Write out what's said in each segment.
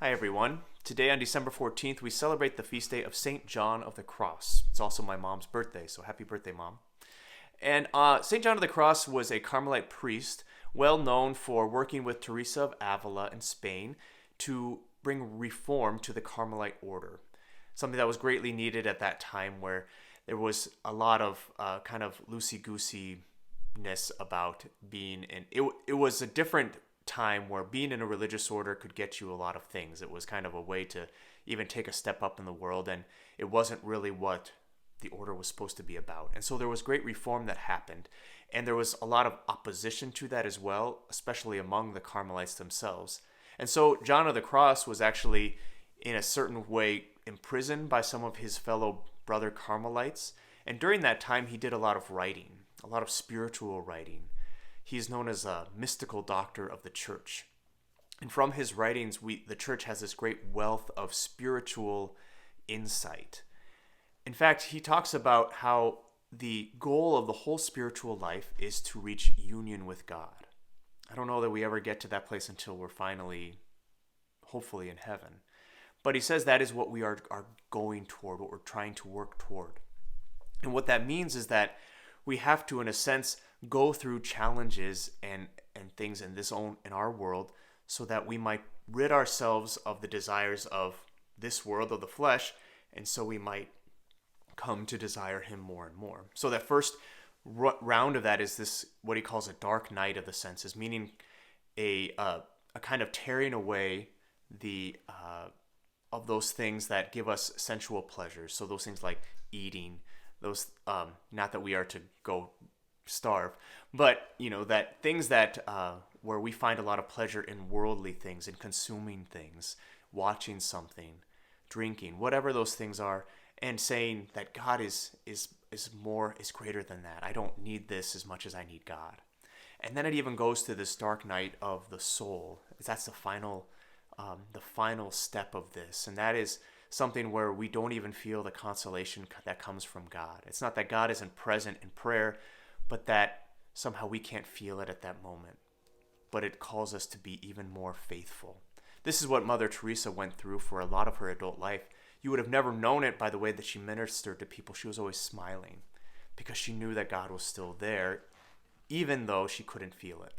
Hi everyone. Today on December 14th, we celebrate the feast day of St. John of the Cross. It's also my mom's birthday, so happy birthday, Mom. And St. John of the Cross was a Carmelite priest, well known for working with Teresa of Avila in Spain to bring reform to the Carmelite order. Something that was greatly needed at that time where there was a lot of kind of loosey-goosey-ness about being in. It was a different time where being in a religious order could get you a lot of things. It was kind of a way to even take a step up in the world, and it wasn't really what the order was supposed to be about. And so there was great reform that happened, and there was a lot of opposition to that as well, especially among the Carmelites themselves. And so John of the Cross was actually, in a certain way, imprisoned by some of his fellow brother Carmelites. And during that time, he did a lot of writing, a lot of spiritual writing. He's known as a mystical doctor of the church. And from his writings, the church has this great wealth of spiritual insight. In fact, he talks about how the goal of the whole spiritual life is to reach union with God. I don't know that we ever get to that place until we're finally, hopefully, in heaven. But he says that is what we are going toward, what we're trying to work toward. And what that means is that we have to, in a sense, go through challenges and things in our world so that we might rid ourselves of the desires of this world, of the flesh, and so we might come to desire him more and more. So that first round of that is this, what he calls a dark night of the senses, meaning a kind of tearing away the of those things that give us sensual pleasures. So those things like eating, those not that we are to go starve, but that things that where we find a lot of pleasure in worldly things, in consuming things, watching something, drinking, whatever those things are, and saying that God is greater than that. I don't need this as much as I need God. And then it even goes to this dark night of the soul. That's the final step of this, and that is something where we don't even feel the consolation that comes from God. It's not that God isn't present in prayer, but that somehow we can't feel it at that moment. But it calls us to be even more faithful. This is what Mother Teresa went through for a lot of her adult life. You would have never known it by the way that she ministered to people. She was always smiling because she knew that God was still there, even though she couldn't feel it.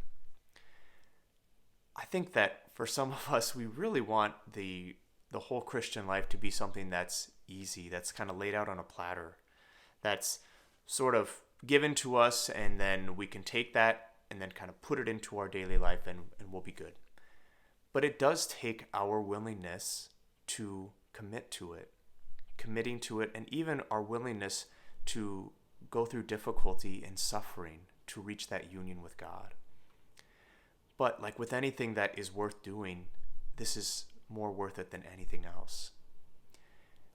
I think that for some of us, we really want the whole Christian life to be something that's easy, that's kind of laid out on a platter, that's sort of given to us, and then we can take that and then kind of put it into our daily life, and we'll be good. But it does take our willingness to commit to it, committing to it, and even our willingness to go through difficulty and suffering to reach that union with God. But like with anything that is worth doing, this is more worth it than anything else.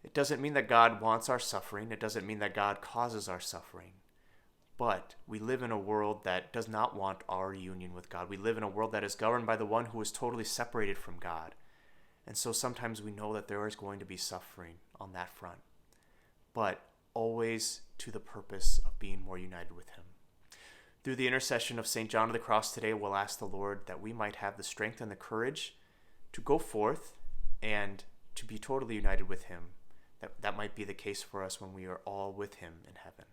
It doesn't mean that God wants our suffering. It doesn't mean that God causes our suffering. But we live in a world that does not want our union with God. We live in a world that is governed by the one who is totally separated from God. And so sometimes we know that there is going to be suffering on that front, but always to the purpose of being more united with him. Through the intercession of St. John of the Cross today, we'll ask the Lord that we might have the strength and the courage to go forth and to be totally united with him. That might be the case for us when we are all with him in heaven.